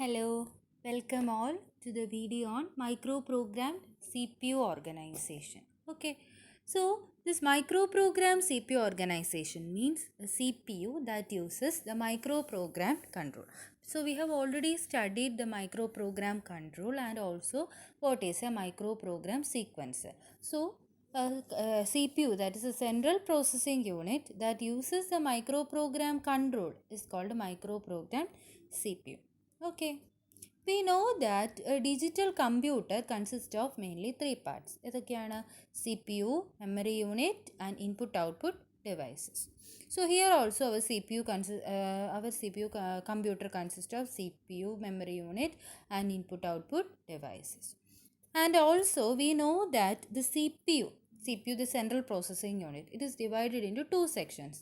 Hello, welcome all to the video on microprogrammed CPU organization. Okay, so this microprogrammed CPU organization means a CPU that uses the microprogrammed control. So we have already studied the microprogram control and also what is a microprogram sequencer. So a CPU, that is a central processing unit that uses the microprogram control, is called a microprogrammed CPU. Okay. We know that a digital computer consists of mainly three parts. ഇതൊക്കെയാണ് CPU, memory unit and input-output devices. So here also our CPU computer consists of CPU, memory unit and input-output devices. And also we know that the CPU, the central processing unit, it is divided into two sections.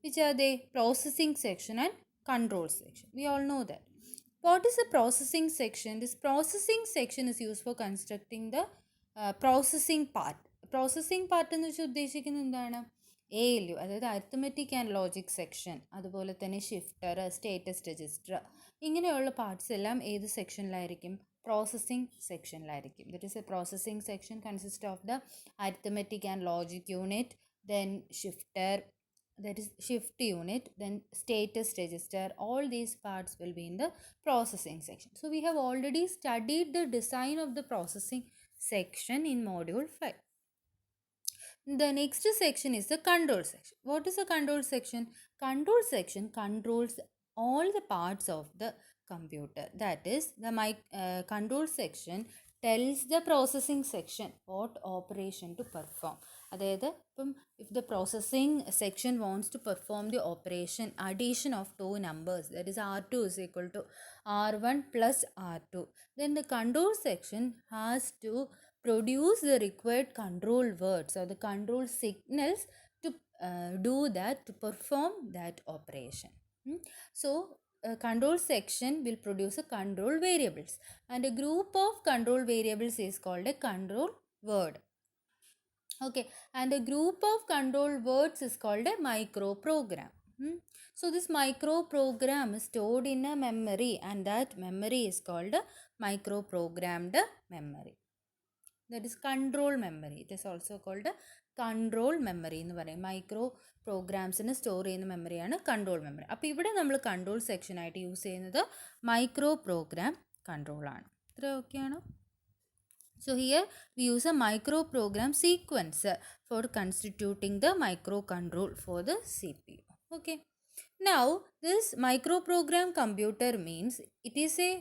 Which are they? Processing section and control section. We all know that. What is the processing section? This processing section is used for constructing the processing part. Processing part എന്ന് വെച്ചാൽ ഉദ്ദേശിക്കുന്നത് എന്താണ്? ALU, അതായത് arithmetic and logic section, അതുപോലെ തന്നെ shifter, status register, ഇങ്ങനെയുള്ള parts എല്ലാം ഏത് സെക്ഷനിലായിരിക്കും? പ്രോസസ്സിംഗ് സെക്ഷനിലായിരിക്കും. That is a processing section consist of the arithmetic and logic unit, then shifter, that is shift unit, then status register. All these parts will be in the processing section. So we have already studied the design of the processing section in module 5. The next section is the control section. What is the control section? Control section controls all the parts of the computer. That is, the control section tells the processing section what operation to perform. അതായത് ഇപ്പം if the processing section wants to perform the operation addition of two numbers, that is R2 is equal to R1 plus R2, then the control section has to produce the required control words or the control signals to do that, to perform that operation. So control section will produce a control variables, and a group of control variables is called a control word. Okay, and a group of control words is called a microprogram. So this microprogram is stored in a memory, and that memory is called a microprogrammed memory. That is control memory. It is also called a control memory എന്ന് പറയും. Micro പ്രോഗ്രാംസിന് store ചെയ്യുന്ന മെമ്മറിയാണ് control memory. അപ്പോൾ ഇവിടെ നമ്മൾ control സെക്ഷനായിട്ട് use ചെയ്യുന്നത് micro programme കൺട്രോളാണ്. ഇത്ര ഓക്കെയാണോ? So here we use a microprogram sequencer for constituting the microcontrol for the CPU. Okay. Now this microprogram computer means it is a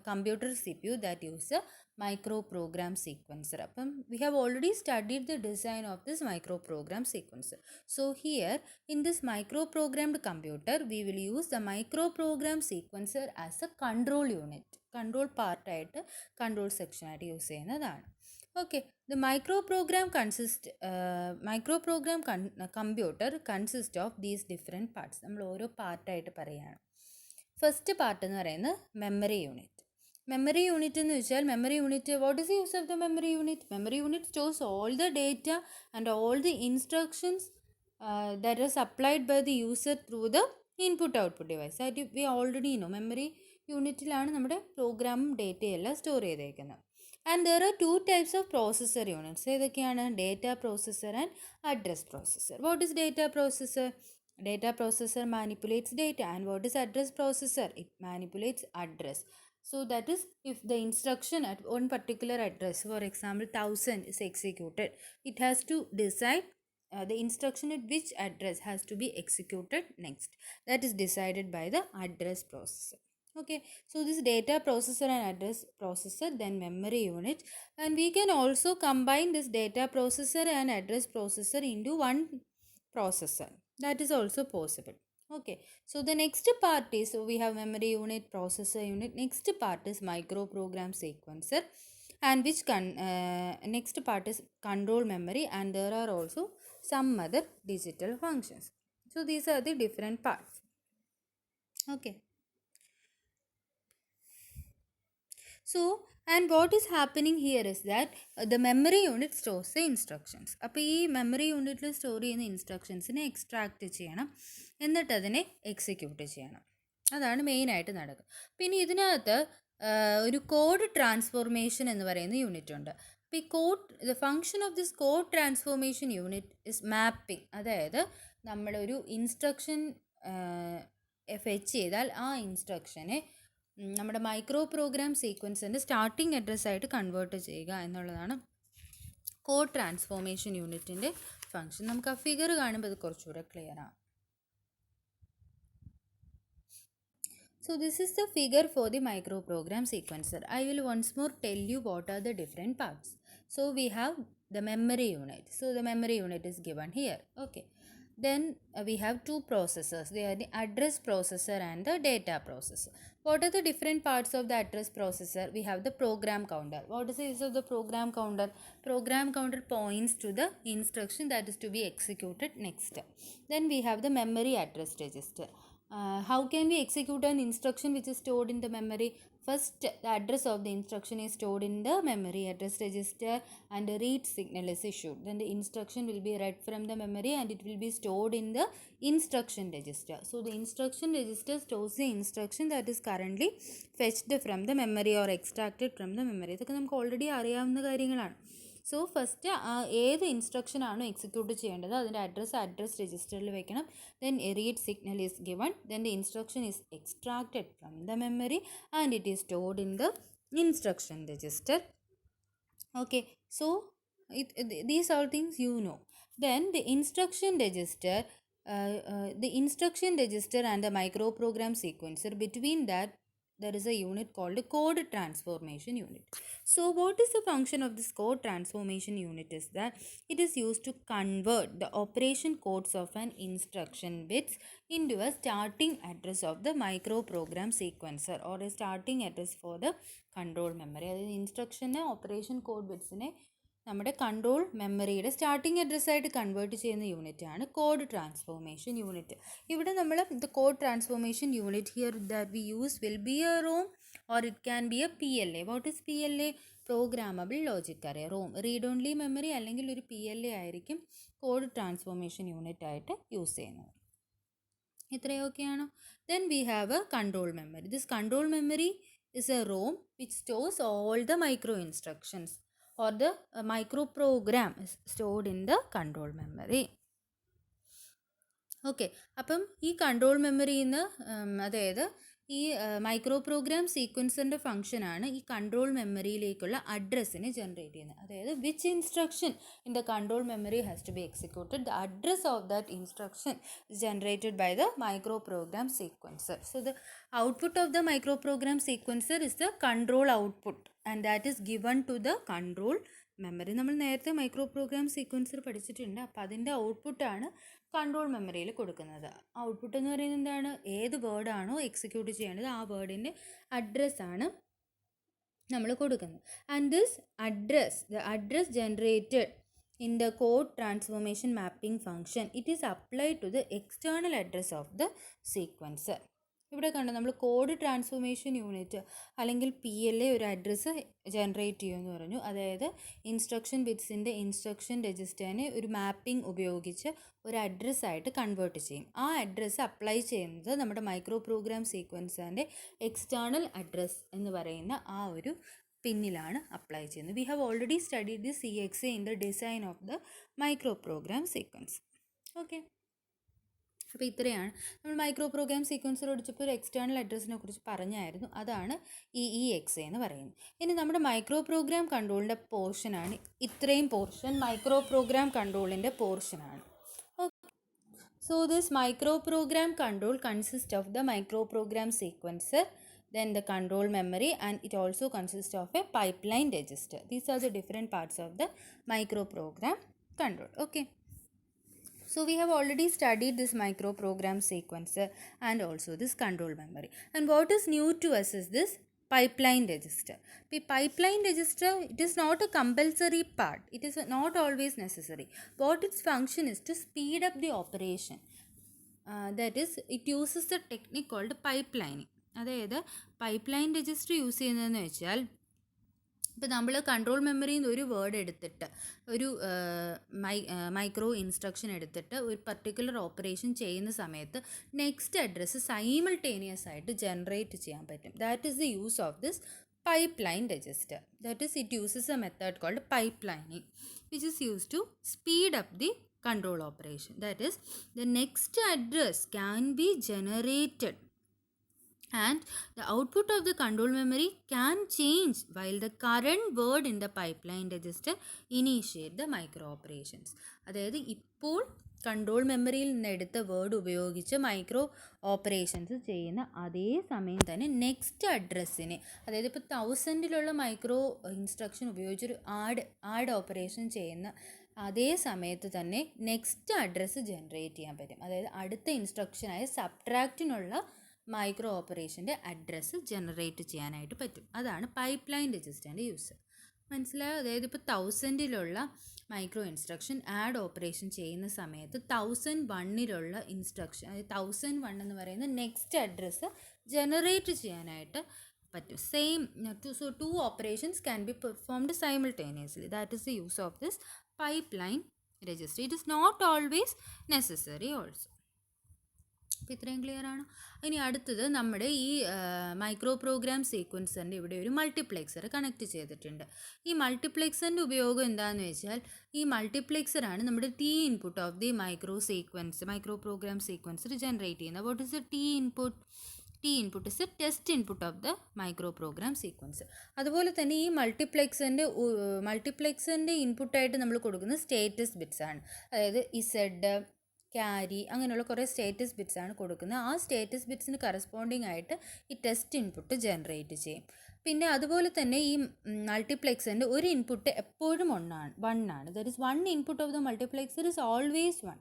computer CPU that uses a microprogram sequencer. We have already studied the design of this microprogram sequencer. So here in this microprogrammed computer we will use the microprogram sequencer as a control unit. Control part ആയിട്ട് control section ആയിട്ട് use ചെയ്യുന്നതാണ്. Okay, the microprogram computer consists of these different parts. നമ്മൾ ഓരോ പാർട്ടായിട്ട് പറയുകയാണ്. First part എന്ന് പറയുന്നത് memory unit. Memory unit എന്ന് വെച്ചാൽ memory unit, what is the use of the memory unit? Memory unit stores all the data and all the instructions that are supplied by the user through the input output device. That we already know. Memory യൂണിറ്റിലാണ് നമ്മുടെ പ്രോഗ്രാമും ഡേറ്റയും എല്ലാം store ചെയ്തേക്കുന്നത്. And there are two types of processor units. ഏതൊക്കെയാണ്? Data processor and address processor. What is data processor? Data processor manipulates data. And what is address processor? It manipulates address. So that is, if the instruction at one particular address, for example 1000 is executed, it has to decide the instruction at which address has to be executed next. That is decided by the address processor. Okay, so this data processor and address processor, then memory unit, and we can also combine this data processor and address processor into one processor. That is also possible. Okay, so the next part is, so we have memory unit, processor unit. Next part is microprogram sequencer, and which next part is control memory, and there are also some other digital functions. So these are the different parts. Okay. So, and what is happening here is that the memory unit stores the instructions. അപ്പോൾ ഈ memory യൂണിറ്റിൽ store ചെയ്യുന്ന ഇൻസ്ട്രക്ഷൻസിനെ extract ചെയ്യണം, എന്നിട്ട് അതിനെ execute ചെയ്യണം. അതാണ് മെയിനായിട്ട് നടക്കുക. പിന്നെ ഇതിനകത്ത് ഒരു കോഡ് ട്രാൻസ്ഫോർമേഷൻ എന്ന് പറയുന്ന യൂണിറ്റ് ഉണ്ട്. അപ്പോൾ ഈ the function of this code transformation unit is mapping. അതായത് നമ്മളൊരു ഇൻസ്ട്രക്ഷൻ ഫെച്ച് ചെയ്താൽ ആ ഇൻസ്ട്രക്ഷനെ നമ്മുടെ മൈക്രോ പ്രോഗ്രാം സീക്വൻസിൻ്റെ സ്റ്റാർട്ടിംഗ് അഡ്രസ്സായിട്ട് കൺവേർട്ട് ചെയ്യുക എന്നുള്ളതാണ് കോഡ് ട്രാൻസ്ഫോർമേഷൻ യൂണിറ്റിൻ്റെ ഫങ്ഷൻ. നമുക്ക് ആ ഫിഗർ കാണുമ്പോൾ അത് കുറച്ചുകൂടെ ക്ലിയർ ആണ്. So this is the figure for the microprogram sequencer. I will once more tell you what are the different parts. So we have the memory unit. So the memory unit is given here. Okay. Then we have two processors. They are the address processor and the data processor. What are the different parts of the address processor? We have the program counter. What is the use of the program counter? Program counter points to the instruction that is to be executed next. Then we have the memory address register. How can we execute an instruction which is stored in the memory? First, the address of the instruction is stored in the memory address register and a read signal is issued. Then the instruction will be read from the memory and it will be stored in the instruction register. So the instruction register stores the instruction that is currently fetched from the memory or extracted from the memory. ഇതൊക്കെ നമുക്ക് already അറിയാവുന്ന കാര്യങ്ങളാണ്. So first ഏത് instruction ആണോ execute ചെയ്യേണ്ടത് അതിൻ്റെ address രജിസ്റ്ററിൽ വെക്കണം. Then A read signal is given. Then the instruction is extracted from the memory and it is stored in the instruction register. Okay, so these all things you know. Then the instruction register and the microprogram sequencer, between that there is a unit called a code transformation unit. So what is the function of this code transformation unit is that it is used to convert the operation codes of an instruction bits into a starting address of the microprogram sequencer or a starting address for the control memory. അതായത് ഇൻസ്ട്രക്ഷനെ operation code ബിറ്റ്സിനെ നമ്മുടെ control മെമ്മറിയുടെ starting അഡ്രസ്സായിട്ട് convert ചെയ്യുന്ന യൂണിറ്റാണ് code transformation unit. ഇവിടെ നമ്മൾ the code transformation unit here that we use will be a ROM or it can be a PLA. What is PLA? Programmable logic array. ROM read only memory അല്ലെങ്കിൽ ഒരു PLA ആയിരിക്കും code transformation unit ആയിട്ട് use ചെയ്യുന്നത്. ഇത്രയൊക്കെയാണോ? Then we have a control memory. This control memory is a ROM which stores all the micro instructions or the micro program is stored in the control memory. Okay, അപ്പം ഈ control മെമ്മറിയിൽ നിന്ന് അതായത് ഈ micro programme സീക്വൻസറിൻ്റെ ഫംഗ്ഷനാണ് ഈ control മെമ്മറിയിലേക്കുള്ള അഡ്രസ്സിനെ generate ചെയ്യുന്നത്. അതായത് which instruction in the control memory has to be executed, the address of that instruction is generated by the micro program sequencer. So the output of the micro program sequencer is the control output and that is given to the control memory. നമ്മൾ നേരത്തെ micro program sequencer പഠിച്ചിട്ടുണ്ട്. അപ്പോൾ അതിൻ്റെ ഔട്ട്പുട്ടാണ് control മെമ്മറിയിൽ കൊടുക്കുന്നത്. Output എന്ന് പറയുന്നത് എന്താണ്? ഏത് വേർഡാണോ എക്സിക്യൂട്ട് ചെയ്യേണ്ടത് ആ വേർഡിൻ്റെ അഡ്രസ്സാണ് നമ്മൾ കൊടുക്കുന്നത്. And this address, the address generated in the code transformation mapping function, it is applied to the external address of the sequencer. ഇവിടെ കണ്ടു നമ്മൾ കോഡ് ട്രാൻസ്ഫോർമേഷൻ യൂണിറ്റ് അല്ലെങ്കിൽ PLA ഒരു അഡ്രസ്സ് ജനറേറ്റ് ചെയ്യുമെന്ന് പറഞ്ഞു. അതായത് ഇൻസ്ട്രക്ഷൻ ബിറ്റ്സിൻ്റെ ഇൻസ്ട്രക്ഷൻ രജിസ്റ്ററിനെ ഒരു മാപ്പിംഗ് ഉപയോഗിച്ച് ഒരു അഡ്രസ്സായിട്ട് കൺവേർട്ട് ചെയ്യും. ആ അഡ്രസ്സ് അപ്ലൈ ചെയ്യുന്നത് നമ്മുടെ മൈക്രോ പ്രോഗ്രാം സീക്വൻസറിൻ്റെ എക്സ്റ്റേണൽ അഡ്രസ്സ് എന്ന് പറയുന്ന ആ ഒരു പിന്നിലാണ് അപ്ലൈ ചെയ്യുന്നത്. We have already studied the CXA in the design of the micro program sequence. Okay, അപ്പോൾ ഇത്രയാണ് നമ്മൾ മൈക്രോ പ്രോഗ്രാം സീക്വൻസർ പഠിച്ചപ്പോൾ ഒരു എക്സ്റ്റേണൽ അഡ്രസ്സിനെ കുറിച്ച് പറഞ്ഞായിരുന്നു. അതാണ് EEXA എന്ന് പറയുന്നത്. ഇനി നമ്മുടെ മൈക്രോ പ്രോഗ്രാം കൺട്രോളിൻ്റെ പോർഷനാണ് ഇത്രയും പോർഷൻ. മൈക്രോ പ്രോഗ്രാം കൺട്രോളിൻ്റെ പോർഷനാണ്. So this micro program control consists of the micro program sequencer, then the control memory, and it also consists of a pipeline register. These are the different parts of the micro program control. Okay, so we have already studied this micro program sequencer and also this control memory. And what is new to us is this pipeline register. The pipeline register, it is not a compulsory part. It is not always necessary. What its function is to speed up the operation. That is, it uses the technique called pipelining. അതായത് pipe line register use ചെയ്യുന്നതെന്ന് വെച്ചാൽ ഇപ്പോൾ നമ്മൾ control മെമ്മറിയിൽ നിന്ന് ഒരു word എടുത്തിട്ട് ഒരു മൈക്രോ ഇൻസ്ട്രക്ഷൻ എടുത്തിട്ട് ഒരു പർട്ടിക്കുലർ ഓപ്പറേഷൻ ചെയ്യുന്ന സമയത്ത് നെക്സ്റ്റ് അഡ്രസ്സ് സൈമിൾട്ടേനിയസ് ആയിട്ട് ജനറേറ്റ് ചെയ്യാൻ പറ്റും. That is the use of this pipeline register. That is, it uses a method called pipelining, which is used to speed up the control operation. That is, the next address can be generated and the output of the control memory can change while the current word in the pipeline register initiate the micro operations. അതായത് ഇപ്പോൾ control മെമ്മറിയിൽ നിന്ന് എടുത്ത word ഉപയോഗിച്ച് micro operations ചെയ്യുന്ന അതേ സമയം തന്നെ നെക്സ്റ്റ് അഡ്രസ്സിനെ, അതായത് ഇപ്പോൾ 1000 മൈക്രോ ഇൻസ്ട്രക്ഷൻ ഉപയോഗിച്ചൊരു ആഡ് ഓപ്പറേഷൻ ചെയ്യുന്ന അതേ സമയത്ത് തന്നെ നെക്സ്റ്റ് അഡ്രസ്സ് ജനറേറ്റ് ചെയ്യാൻ പറ്റും. അതായത് അടുത്ത ഇൻസ്ട്രക്ഷനായ സബ്ട്രാക്റ്റിനുള്ള മൈക്രോ ഓപ്പറേഷൻ്റെ അഡ്രസ്സ് ജനറേറ്റ് ചെയ്യാനായിട്ട് പറ്റും. അതാണ് പൈപ്പ് ലൈൻ രജിസ്റ്ററിൻ്റെ യൂസ്. മനസ്സിലായോ? അതായത് ഇപ്പോൾ 1000 മൈക്രോ ഇൻസ്ട്രക്ഷൻ ആഡ് ഓപ്പറേഷൻ ചെയ്യുന്ന സമയത്ത് 1001 ഇൻസ്ട്രക്ഷൻ, അതായത് 1001 എന്ന് പറയുന്ന നെക്സ്റ്റ് അഡ്രസ്സ് ജനറേറ്റ് ചെയ്യാനായിട്ട് പറ്റും. So two operations can be performed simultaneously. That is the use of this pipe line register. It is not always necessary also. അപ്പോൾ ഇത്രയും ക്ലിയർ ആണോ? ഇനി അടുത്തത് നമ്മുടെ ഈ മൈക്രോ പ്രോഗ്രാം സീക്വൻസറിൻ്റെ ഇവിടെ ഒരു മൾട്ടിപ്ലെക്സർ കണക്ട് ചെയ്തിട്ടുണ്ട്. ഈ മൾട്ടിപ്ലെക്സറിൻ്റെ ഉപയോഗം എന്താണെന്ന് വെച്ചാൽ, ഈ മൾട്ടിപ്ലെക്സറാണ് നമ്മുടെ T input of the micro program sequencer generate ചെയ്യുന്നത്. What is the T input? T input is a test input of the micro program sequence. അതുപോലെ തന്നെ ഈ മൾട്ടിപ്ലെക്സറിൻ്റെ ഇൻപുട്ടായിട്ട് നമ്മൾ കൊടുക്കുന്ന സ്റ്റേറ്റസ് ബിറ്റ്സ് ആണ്. അതായത് ഇസഡ്, ക്യാരി, അങ്ങനെയുള്ള കുറേ സ്റ്റേറ്റസ് ബിറ്റ്സ് ആണ് കൊടുക്കുന്നത്. ആ സ്റ്റേറ്റസ് ബിറ്റ്സിന് കറസ്പോണ്ടിങ് ആയിട്ട് ഈ ടെസ്റ്റ് ഇൻപുട്ട് ജനറേറ്റ് ചെയ്യും. പിന്നെ അതുപോലെ തന്നെ ഈ മൾട്ടിപ്ലെക്സറിൻ്റെ ഒരു ഇൻപുട്ട് എപ്പോഴും വൺ ആണ്. That is one input of the multiplexer is always one.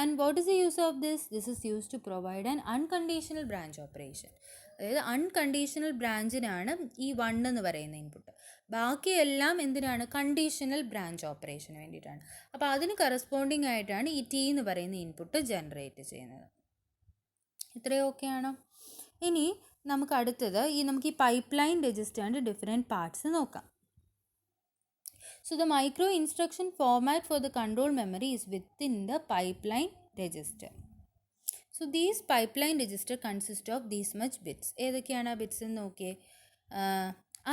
And what is the use of this? This is use to provide an unconditional branch operation. അതായത് unconditional ബ്രാഞ്ചിനാണ് ഈ 1 എന്ന് പറയുന്ന ഇൻപുട്ട്. ബാക്കിയെല്ലാം എന്തിനാണ്? കണ്ടീഷണൽ ബ്രാഞ്ച് ഓപ്പറേഷന് വേണ്ടിയിട്ടാണ്. അപ്പോൾ അതിന് കറസ്പോണ്ടിങ് ആയിട്ടാണ് ഈ ടി എന്ന് പറയുന്ന ഇൻപുട്ട് ജനറേറ്റ് ചെയ്യുന്നത്. ഇത്രയും ഓക്കെ ആണോ? ഇനി നമുക്ക് അടുത്തത് നമുക്ക് ഈ പൈപ്പ് ലൈൻ രജിസ്റ്ററിൻ്റെ ഡിഫറെൻറ്റ് പാർട്സ് നോക്കാം. So the micro instruction format for the control memory is within the pipeline register. So these pipeline register consist of these much bits. ഏതൊക്കെയാണ് ആ ബിറ്റ്സ് എന്ന് നോക്കിയേ.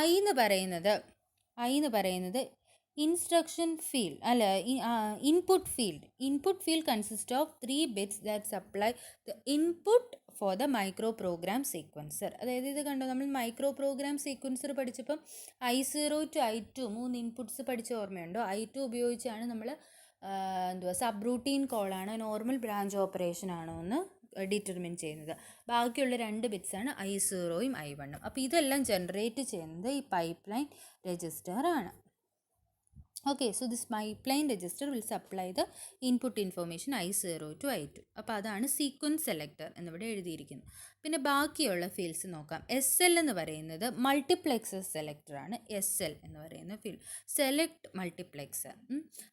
ഐ എന്ന് പറയുന്നത് ഇൻസ്ട്രക്ഷൻ ഫീൽഡ് അല്ല, input field consist of 3 bits that supply the input for the micro program sequencer. അതായത് ഇത് കണ്ടോ, നമ്മൾ മൈക്രോ പ്രോഗ്രാം സീക്വൻസർ പഠിച്ചപ്പം I0 to I2 3 ഇൻപുട്ട്സ് പഠിച്ച ഓർമ്മയുണ്ടോ? I2 ഉപയോഗിച്ചാണ് നമ്മൾ സബ് റൂട്ടീൻ കോളാണ് നോർമൽ ബ്രാഞ്ച് ഓപ്പറേഷൻ ആണോ എന്ന് ഡിറ്റർമിൻ ചെയ്യുന്നത്. ബാക്കിയുള്ള 2 ബിറ്റ്സാണ് I0യും I1ഉം. അപ്പോൾ ഇതെല്ലാം ജനറേറ്റ് ചെയ്യുന്നത് ഈ പൈപ്പ് ലൈൻ രജിസ്റ്റർ ആണ്. Okay, so this pipeline register will supply the input information I0 to I2. അപ്പോൾ അതാണ് സീക്വൻസ് സെലക്ടർ എന്നിവിടെ എഴുതിയിരിക്കുന്നത്. പിന്നെ ബാക്കിയുള്ള ഫീൽഡ്സ് നോക്കാം. SL എന്ന് പറയുന്നത് മൾട്ടിപ്ലെക്സർ സെലക്ടർ ആണ്. SL എന്ന് പറയുന്ന ഫീൽഡ് സെലക്ട് മൾട്ടിപ്ലെക്സർ.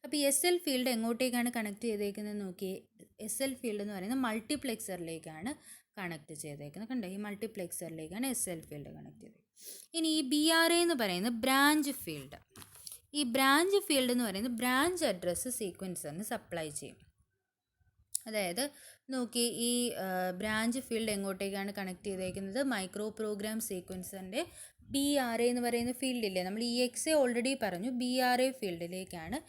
അപ്പോൾ ഈ SL ഫീൽഡ് എങ്ങോട്ടേക്കാണ് കണക്ട് ചെയ്തേക്കുന്നത് നോക്കിയേ. SL ഫീൽഡ് എന്ന് പറയുന്നത് മൾട്ടിപ്ലെക്സറിലേക്കാണ് കണക്ട് ചെയ്തേക്കുന്നത്. കണ്ടോ, ഈ മൾട്ടിപ്ലെക്സറിലേക്കാണ് SL ഫീൽഡ് കണക്ട് ചെയ്തത്. ഇനി ഈ BRA എന്ന് പറയുന്നത് ബ്രാഞ്ച് ഫീൽഡ്. ഈ ബ്രാഞ്ച് ഫീൽഡ് എന്ന് പറയുന്നത് ബ്രാഞ്ച് അഡ്രസ്സ് സീക്വൻസറിന് സപ്ലൈ ചെയ്യും. അതായത് നോക്കി, ഈ ബ്രാഞ്ച് ഫീൽഡ് എങ്ങോട്ടേക്കാണ് കണക്ട് ചെയ്തേക്കുന്നത്? മൈക്രോ പ്രോഗ്രാം സീക്വൻസറിൻ്റെ BRA എന്ന് പറയുന്ന ഫീൽഡില്ലേ, നമ്മൾ EXA ഓൾറെഡി പറഞ്ഞു. BRA ഫീൽഡിലേക്കാണ്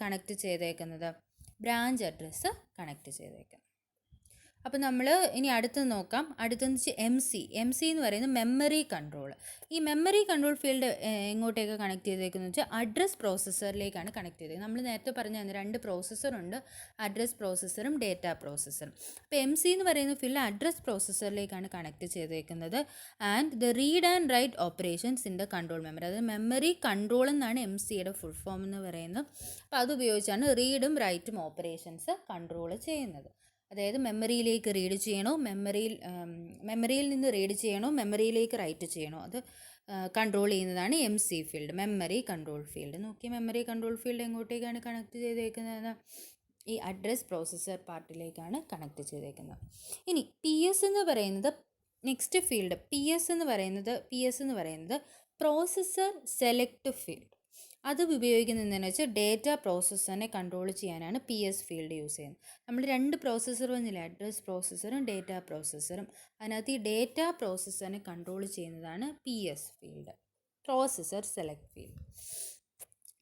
കണക്ട് ചെയ്തേക്കുന്നത്? ബ്രാഞ്ച് അഡ്രസ്സ് കണക്ട് ചെയ്തേക്കുന്നത്. അപ്പോൾ നമ്മൾ ഇനി അടുത്തത് നോക്കാം. അടുത്തെന്ന് വെച്ചാൽ MC എന്ന് പറയുന്നത് മെമ്മറി കൺട്രോൾ. ഈ മെമ്മറി കൺട്രോൾ ഫീൽഡ് എങ്ങോട്ടേക്ക് കണക്ട് ചെയ്തേക്കുന്നത് വെച്ചാൽ അഡ്രസ് പ്രോസസ്സറിലേക്കാണ് കണക്ട് ചെയ്തേക്കുന്നത്. നമ്മൾ നേരത്തെ പറഞ്ഞ 2 പ്രോസസ്സറുണ്ട്, അഡ്രസ് പ്രോസസ്സറും ഡേറ്റ പ്രോസസ്സറും. അപ്പോൾ MC എന്ന് പറയുന്ന ഫീൽഡ് അഡ്രസ് പ്രോസസ്സറിലേക്കാണ് കണക്ട് ചെയ്തേക്കുന്നത്. And the read and write operations in the control memory, അതായത് മെമ്മറി കൺട്രോൾ എന്നാണ് MC-യുടെ ഫുൾ ഫോം എന്ന് പറയുന്നത്. അപ്പോൾ അത് ഉപയോഗിച്ചാണ് റീഡും റൈറ്റും ഓപ്പറേഷൻസ് കൺട്രോൾ ചെയ്യുന്നത്. അതായത് മെമ്മറിയിലേക്ക് റീഡ് ചെയ്യണോ, മെമ്മറിയിൽ നിന്ന് റീഡ് ചെയ്യണോ, മെമ്മറിയിലേക്ക് റൈറ്റ് ചെയ്യണോ, അത് കൺട്രോൾ ചെയ്യുന്നതാണ് MC field, memory control field. നോക്കി, മെമ്മറി കൺട്രോൾ ഫീൽഡ് എങ്ങോട്ടേക്കാണ് കണക്ട് ചെയ്തേക്കുന്നത്? ഈ അഡ്രസ് പ്രോസസ്സർ പാർട്ടിലേക്കാണ് കണക്ട് ചെയ്തേക്കുന്നത്. ഇനി PS എന്ന് പറയുന്നത് നെക്സ്റ്റ് ഫീൽഡ് പി എസ് എന്ന് പറയുന്നത് പ്രോസസ്സർ സെലക്ട് ഫീൽഡ്. അത് ഉപയോഗിക്കുന്നത് എന്താണെന്ന് വെച്ചാൽ ഡേറ്റ പ്രോസസ്സറിനെ കൺട്രോൾ ചെയ്യാനാണ് പി എസ് ഫീൽഡ് യൂസ് ചെയ്യുന്നത്. നമ്മൾ രണ്ട് പ്രോസസ്സർ വന്നില്ല, അഡ്രസ് പ്രോസസ്സറും ഡേറ്റ പ്രോസസ്സറും. അതിനകത്ത് ഈ ഡേറ്റ പ്രോസസ്സറിനെ കൺട്രോൾ ചെയ്യുന്നതാണ് P S field, processor select field.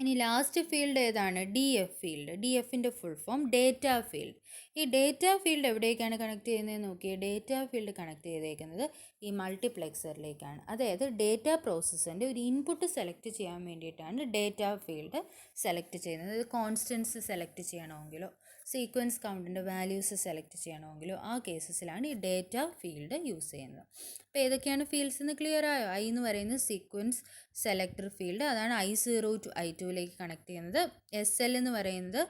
ഇനി ലാസ്റ്റ് ഫീൽഡ് ഏതാണ്? D F field. ഡി എഫിൻ്റെ ഫുൾ ഫോം ഡേറ്റ ഫീൽഡ്. ഈ ഡേറ്റ ഫീൽഡ് എവിടേക്കാണ് കണക്ട് ചെയ്യുന്നതെന്ന് നോക്കിയാൽ ഡേറ്റ ഫീൽഡ് കണക്ട് ചെയ്തേക്കുന്നത് ഈ മൾട്ടിപ്ലെക്സറിലേക്കാണ്. അതായത് ഡേറ്റ പ്രോസസ്സറിൻ്റെ ഒരു ഇൻപുട്ട് സെലക്ട് ചെയ്യാൻ വേണ്ടിയിട്ടാണ് ഡേറ്റ ഫീൽഡ് സെലക്ട് ചെയ്യുന്നത്. അതായത് കോൺസ്റ്റൻസ് സെലക്ട് ചെയ്യണമെങ്കിലോ സീക്വൻസ് കൗണ്ടിൻ്റെ വാല്യൂസ് സെലക്ട് ചെയ്യണമെങ്കിലോ ആ കേസസിലാണ് ഈ ഡേറ്റ ഫീൽഡ് യൂസ് ചെയ്യുന്നത്. അപ്പോൾ ഏതൊക്കെയാണ് ഫീൽഡ്സ് എന്ന് ക്ലിയർ ആയോ? ഐ എന്ന് പറയുന്നത് സീക്വൻസ് സെലക്ടർ ഫീൽഡ്, അതാണ് I0 to I2ലേക്ക് കണക്ട് ചെയ്യുന്നത്. SL എന്ന് പറയുന്നത്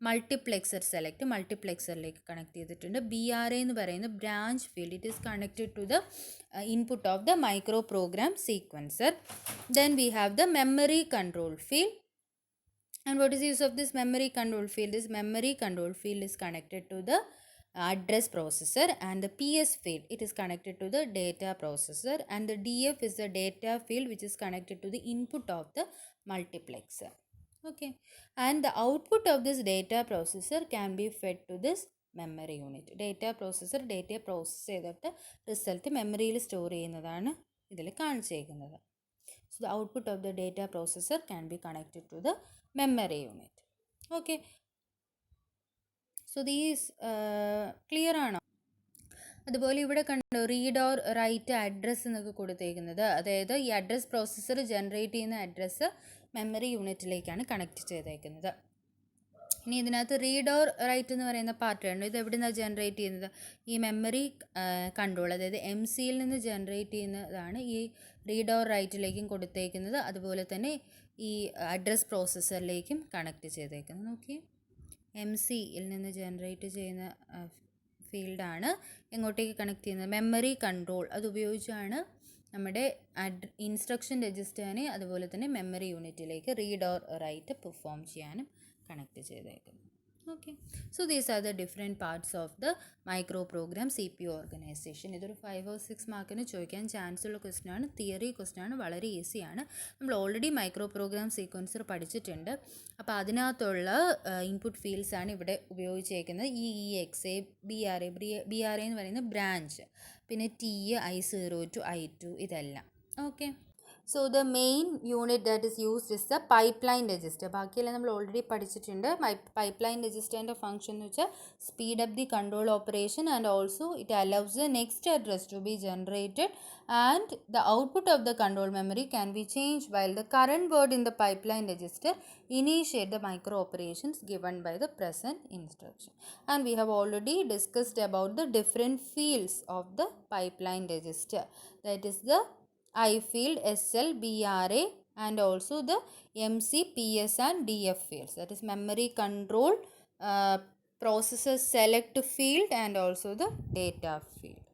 മൾട്ടിപ്ലെക്സറിലേക്ക് കണക്ട് ചെയ്തിട്ടുണ്ട്. BRA എന്ന് പറയുന്നത് branch field, it is connected to the input of the micro program sequencer. Then we have the memory control field. And what is the use of this memory control field? This memory control field is connected to the address processor, and the PS field, it is connected to the data processor, and the DF is the data field which is connected to the input of the multiplexer. Okay, and the output of this data processor can be fed to this memory unit. Data processor data process ചെയ്തിട്ട് result മെമ്മറിയിൽ store ചെയ്യുന്നതാണ് ഇതിൽ കാണിച്ചേക്കുന്നത്. So the output of the data processor can be connected to the memory unit. Okay, so these clear ആണോ? അതുപോലെ ഇവിടെ കണ്ടോ read or right address എന്നൊക്കെ കൊടുത്തേക്കുന്നത്, അതായത് ഈ അഡ്രസ് പ്രോസസ്സർ ജനറേറ്റ് ചെയ്യുന്ന അഡ്രസ്സ് മെമ്മറി യൂണിറ്റിലേക്കാണ് കണക്ട് ചെയ്തേക്കുന്നത്. ഇനി ഇതിനകത്ത് റീഡ് ഓർ റൈറ്റ് എന്ന് പറയുന്ന പാർട്ടുണ്ട്. ഇത് എവിടെ നിന്നാണ് ജനറേറ്റ് ചെയ്യുന്നത്? ഈ മെമ്മറി കൺട്രോൾ, അതായത് MCയിൽ നിന്ന് ജനറേറ്റ് ചെയ്യുന്നതാണ് ഈ റീഡ് ഓർ റൈറ്റിലേക്കും കൊടുത്തേക്കുന്നത്. അതുപോലെ തന്നെ ഈ അഡ്രസ് പ്രോസസ്സറിലേക്കും കണക്ട് ചെയ്തേക്കുന്നത്. നോക്കി, MCയിൽ നിന്ന് ജനറേറ്റ് ചെയ്യുന്ന ഫീൽഡാണ് എങ്ങോട്ടേക്ക് കണക്ട് ചെയ്യുന്നത്? Memory control. അതുപയോഗിച്ചാണ് നമ്മുടെ ഇൻസ്ട്രക്ഷൻ രജിസ്റ്ററിനെ അതുപോലെ തന്നെ മെമ്മറി യൂണിറ്റിലേക്ക് റീഡ് ഓർ റൈറ്റ് പെർഫോം ചെയ്യാനും കണക്ട് ചെയ്തേക്കുന്നത്. Okay, so these are the different parts of the micro program CPU organisation. ഇതൊരു 5 or 6 മാർക്കിന് ചോദിക്കാൻ ചാൻസ് ഉള്ള ക്വസ്റ്റ്യനാണ്, തിയറി ക്വസ്റ്റ്യനാണ്, വളരെ ഈസിയാണ്. നമ്മൾ ഓൾറെഡി മൈക്രോ പ്രോഗ്രാം സീക്വൻസർ പഠിച്ചിട്ടുണ്ട്. അപ്പോൾ അതിനകത്തുള്ള ഇൻപുട്ട് ഫീൽഡ്സാണ് ഇവിടെ ഉപയോഗിച്ചേക്കുന്നത്. EXA, BRA എന്ന് പറയുന്നത് ബ്രാഞ്ച്, പിന്നെ T, I0 to I2 ഇതെല്ലാം. Okay, so the main unit that is used is the pipeline register. ബാക്കിയെല്ലാം നമ്മൾ ഓൾറെഡി പഠിച്ചിട്ടുണ്ട്. pipeline registerൻ്റെ ഫംഗ്ഷൻ എന്ന് വെച്ചാൽ speed up the control operation and also it allows the next address to be generated and the output of the control memory can be change while the current word in the pipeline register initiate the micro operations given by the present instruction. And we have already discussed about the different fields of the pipeline register, that is the I field, SL, BRA and also the MC, PS and DF fields, that is memory control, processor select field and also the data field.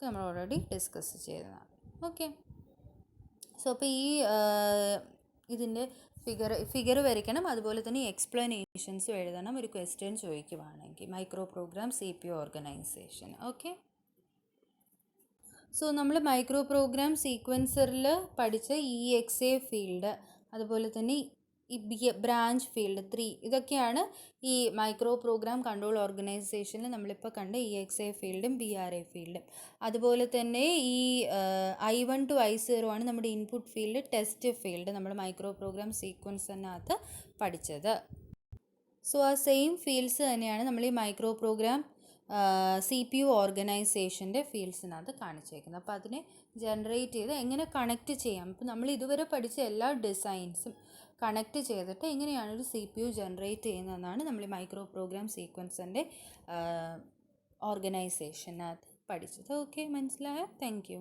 നമ്മൾ already discuss ചെയ്തതാണ്. Okay, so അപ്പോൾ ഈ ഇതിൻ്റെ figure വരയ്ക്കണം, അതുപോലെ തന്നെ എക്സ്പ്ലനേഷൻസും എഴുതണം ഒരു ക്വസ്റ്റ്യൻ ചോദിക്കുവാണെങ്കിൽ micro program CPU organisation. Okay, so നമ്മൾ മൈക്രോ പ്രോഗ്രാം സീക്വൻസറിൽ പഠിച്ച EXA ഫീൽഡ്, അതുപോലെ തന്നെ ഈ ബ്രാഞ്ച് ഫീൽഡ് 3, ഇതൊക്കെയാണ് ഈ മൈക്രോ പ്രോഗ്രാം കൺട്രോൾ ഓർഗനൈസേഷനിൽ നമ്മളിപ്പോൾ കണ്ട EXA ഫീൽഡും BRA ഫീൽഡും. അതുപോലെ തന്നെ ഈ I1 to I0 ആണ് നമ്മുടെ ഇൻപുട്ട് ഫീൽഡ്, ടെസ്റ്റ് ഫീൽഡ് നമ്മൾ മൈക്രോ പ്രോഗ്രാം സീക്വൻസറിനകത്ത് പഠിച്ചത്. സോ ആ സെയിം ഫീൽഡ്സ് തന്നെയാണ് നമ്മൾ ഈ മൈക്രോ പ്രോഗ്രാം CPU ഓർഗനൈസേഷൻ്റെ ഫീൽഡ്സിനകത്ത് കാണിച്ചേക്കുന്നത്. അപ്പോൾ അതിനെ ജനറേറ്റ് ചെയ്ത് എങ്ങനെ കണക്റ്റ് ചെയ്യാം, ഇപ്പോൾ നമ്മൾ ഇതുവരെ പഠിച്ച എല്ലാ ഡിസൈൻസും കണക്റ്റ് ചെയ്തിട്ട് എങ്ങനെയാണ് ഒരു CPU ജനറേറ്റ് ചെയ്യുന്നതെന്നാണ് നമ്മൾ മൈക്രോ പ്രോഗ്രാം സീക്വൻസറിൻ്റെ ഓർഗനൈസേഷനകത്ത് പഠിച്ചത്. ഓക്കെ, മനസ്സിലായോ? Thank you.